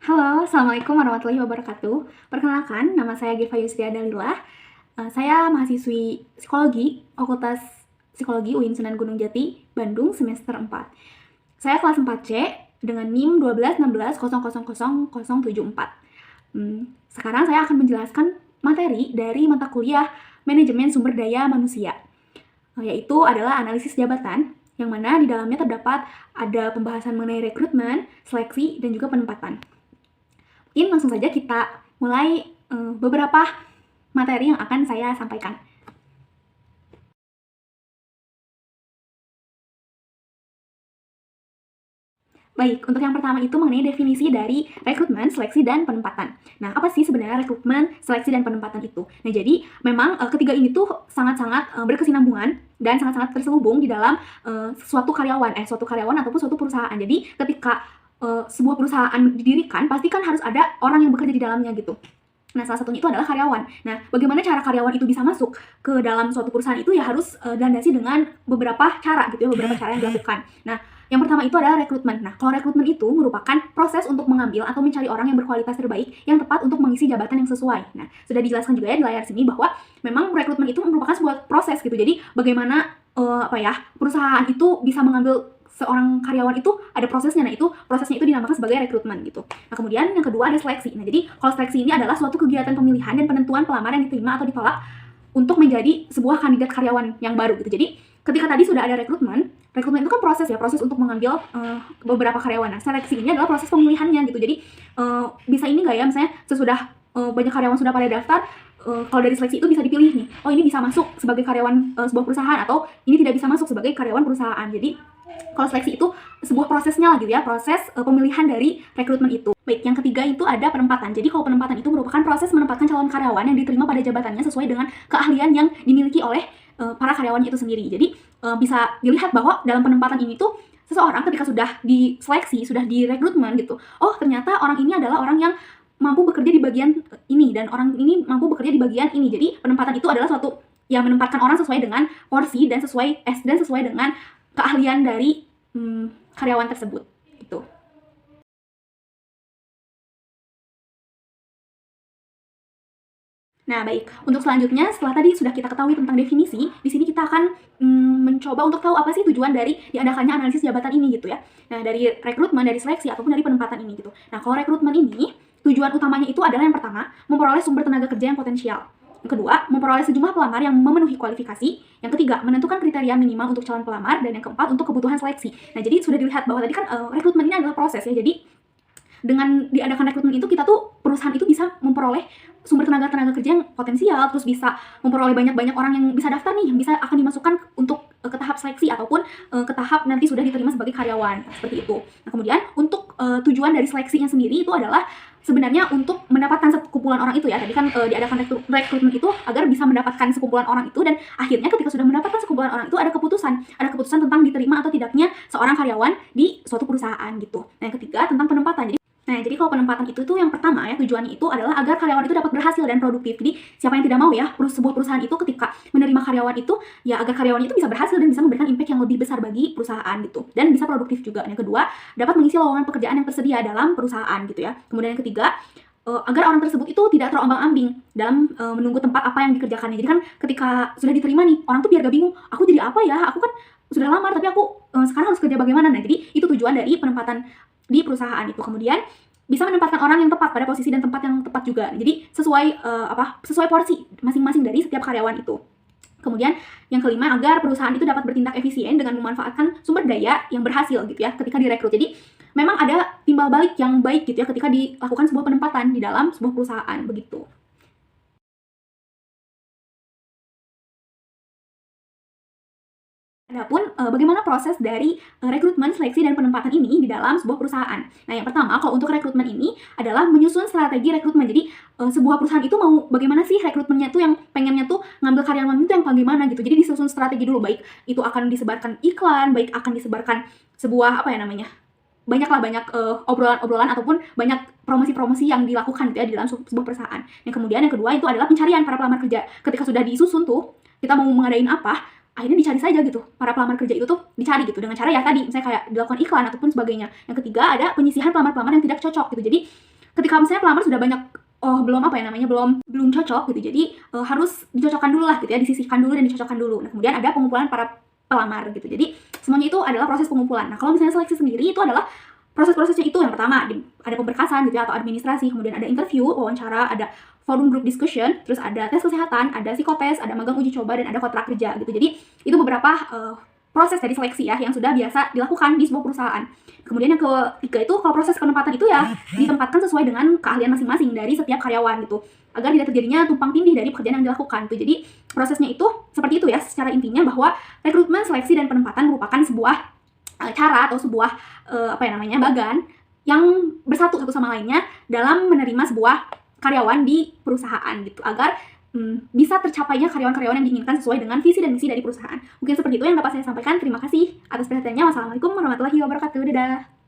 Halo, Assalamualaikum warahmatullahi wabarakatuh. Perkenalkan, nama saya Giva Yusri Adalila. Saya mahasiswi Psikologi, Fakultas Psikologi UIN Sunan Gunung Jati, Bandung, semester 4. Saya kelas 4C dengan NIM 121600074. Sekarang saya akan menjelaskan materi dari mata kuliah Manajemen Sumber Daya Manusia, yaitu adalah analisis jabatan, yang mana di dalamnya terdapat ada pembahasan mengenai rekrutmen, seleksi, dan juga penempatan. Mungkin langsung saja kita mulai beberapa materi yang akan saya sampaikan. Baik, untuk yang pertama itu mengenai definisi dari rekrutmen, seleksi, dan penempatan. Nah, apa sih sebenarnya rekrutmen, seleksi, dan penempatan itu? Nah, jadi memang ketiga ini tuh sangat-sangat berkesinambungan dan sangat-sangat terselubung di dalam suatu karyawan ataupun suatu perusahaan. Jadi ketika sebuah perusahaan didirikan, pasti kan harus ada orang yang bekerja di dalamnya gitu. Nah, salah satunya itu adalah karyawan. Nah, bagaimana cara karyawan itu bisa masuk ke dalam suatu perusahaan itu ya harus dilandasi dengan beberapa cara gitu ya, beberapa cara yang dilakukan. Nah, yang pertama itu adalah rekrutmen. Nah, kalau rekrutmen itu merupakan proses untuk mengambil atau mencari orang yang berkualitas terbaik yang tepat untuk mengisi jabatan yang sesuai. Nah, sudah dijelaskan juga ya di layar sini bahwa memang rekrutmen itu merupakan sebuah proses gitu. Jadi, bagaimana perusahaan itu bisa mengambil seorang karyawan itu ada prosesnya. Nah, prosesnya itu dinamakan sebagai rekrutmen gitu. Nah, kemudian yang kedua ada seleksi. Nah, jadi kalau seleksi ini adalah suatu kegiatan pemilihan dan penentuan pelamar yang diterima atau ditolak untuk menjadi sebuah kandidat karyawan yang baru gitu. Jadi ketika tadi sudah ada rekrutmen itu kan proses untuk mengambil beberapa karyawan. Nah, seleksi ini adalah proses pemilihannya gitu. Jadi bisa ini nggak ya, misalnya sesudah banyak karyawan sudah pada daftar, kalau dari seleksi itu bisa dipilih nih, oh ini bisa masuk sebagai karyawan sebuah perusahaan atau ini tidak bisa masuk sebagai karyawan perusahaan. Jadi kalau seleksi itu sebuah prosesnya lah gitu ya, proses pemilihan dari rekrutmen itu. Baik, yang ketiga itu ada penempatan. Jadi kalau penempatan itu merupakan proses menempatkan calon karyawan yang diterima pada jabatannya sesuai dengan keahlian yang dimiliki oleh para karyawannya itu sendiri. Jadi bisa dilihat bahwa dalam penempatan ini tuh seseorang ketika sudah diseleksi, sudah direkrutmen gitu, oh ternyata orang ini adalah orang yang mampu bekerja di bagian ini dan orang ini mampu bekerja di bagian ini. Jadi penempatan itu adalah suatu yang menempatkan orang sesuai dengan porsi dan sesuai dengan keahlian dari karyawan tersebut gitu. Nah, baik. Untuk selanjutnya, setelah tadi sudah kita ketahui tentang definisi, di sini kita akan mencoba untuk tahu apa sih tujuan dari diadakannya analisis jabatan ini gitu ya. Nah, dari rekrutmen, dari seleksi, ataupun dari penempatan ini gitu. Nah, kalau rekrutmen ini, tujuan utamanya itu adalah yang pertama, memperoleh sumber tenaga kerja yang potensial. Yang kedua, memperoleh sejumlah pelamar yang memenuhi kualifikasi. Yang ketiga, menentukan kriteria minimal untuk calon pelamar. Dan yang keempat, untuk kebutuhan seleksi. Nah, jadi sudah dilihat bahwa tadi kan rekrutmen ini adalah proses ya. Jadi, dengan diadakan rekrutmen itu kita tuh perusahaan itu bisa memperoleh sumber tenaga kerja yang potensial, terus bisa memperoleh banyak orang yang bisa daftar nih, yang bisa akan dimasukkan untuk ke tahap seleksi ataupun ke tahap nanti sudah diterima sebagai karyawan seperti itu. Nah, kemudian untuk tujuan dari seleksinya sendiri itu adalah sebenarnya untuk mendapatkan sekumpulan orang itu ya. Tadi kan diadakan rekrutmen itu agar bisa mendapatkan sekumpulan orang itu, dan akhirnya ketika sudah mendapatkan sekumpulan orang itu ada keputusan tentang diterima atau tidaknya seorang karyawan di suatu perusahaan gitu. Nah, yang ketiga tentang penempatan. Jadi kalau penempatan itu tuh yang pertama ya, tujuannya itu adalah agar karyawan itu dapat berhasil dan produktif. Jadi siapa yang tidak mau ya sebuah perusahaan itu ketika menerima karyawan itu ya agar karyawan itu bisa berhasil dan bisa memberikan impact yang lebih besar bagi perusahaan gitu, dan bisa produktif juga. Yang kedua, dapat mengisi lowongan pekerjaan yang tersedia dalam perusahaan gitu ya. Kemudian yang ketiga, agar orang tersebut itu tidak terombang-ambing dalam menunggu tempat apa yang dikerjakannya. Jadi kan ketika sudah diterima nih, orang tuh biar gak bingung, aku jadi apa ya, aku kan sudah lamar tapi aku sekarang harus kerja bagaimana. Nah, jadi itu tujuan dari penempatan di perusahaan itu. Kemudian bisa menempatkan orang yang tepat pada posisi dan tempat yang tepat juga. Jadi sesuai porsi masing-masing dari setiap karyawan itu. Kemudian yang kelima, agar perusahaan itu dapat bertindak efisien dengan memanfaatkan sumber daya yang berhasil gitu ya ketika direkrut. Jadi memang ada timbal balik yang baik gitu ya ketika dilakukan sebuah penempatan di dalam sebuah perusahaan begitu. Adapun bagaimana proses dari rekrutmen, seleksi, dan penempatan ini di dalam sebuah perusahaan. Nah, yang pertama, kalau untuk rekrutmen ini adalah menyusun strategi rekrutmen. Jadi sebuah perusahaan itu mau bagaimana sih rekrutmennya tuh, yang pengennya tuh ngambil karyawan itu yang bagaimana gitu. Jadi disusun strategi dulu, baik itu akan disebarkan iklan, baik akan disebarkan sebuah banyak obrolan-obrolan ataupun banyak promosi-promosi yang dilakukan gitu ya di dalam sebuah perusahaan. Yang kemudian yang kedua itu adalah pencarian para pelamar kerja. Ketika sudah disusun tuh, kita mau mengadain apa, akhirnya dicari saja gitu. Para pelamar kerja itu tuh dicari gitu dengan cara ya tadi, misalnya kayak dilakukan iklan ataupun sebagainya. Yang ketiga ada penyisihan pelamar-pelamar yang tidak cocok gitu. Jadi ketika misalnya pelamar sudah banyak belum cocok gitu, jadi harus dicocokkan dulu lah gitu ya, disisihkan dulu dan dicocokkan dulu. Nah kemudian ada pengumpulan para pelamar gitu. Jadi semuanya itu adalah proses pengumpulan. Nah kalau misalnya seleksi sendiri itu adalah proses-prosesnya itu yang pertama ada pemberkasan gitu ya, atau administrasi, kemudian ada interview, wawancara, ada forum group discussion, terus ada tes kesehatan, ada psikotes, ada magang uji coba, dan ada kontrak kerja gitu. Jadi itu beberapa proses dari seleksi ya yang sudah biasa dilakukan di sebuah perusahaan. Kemudian yang ketiga itu kalau proses penempatan itu ya ditempatkan sesuai dengan keahlian masing-masing dari setiap karyawan gitu, agar tidak terjadinya tumpang tindih dari pekerjaan yang dilakukan tuh. Jadi prosesnya itu seperti itu ya secara intinya, bahwa rekrutmen, seleksi, dan penempatan merupakan sebuah cara atau sebuah bagan yang bersatu satu sama lainnya dalam menerima sebuah karyawan di perusahaan gitu, agar bisa tercapainya karyawan-karyawan yang diinginkan sesuai dengan visi dan misi dari perusahaan. Mungkin seperti itu yang dapat saya sampaikan. Terima kasih atas perhatiannya. Wassalamualaikum warahmatullahi wabarakatuh. Dadah.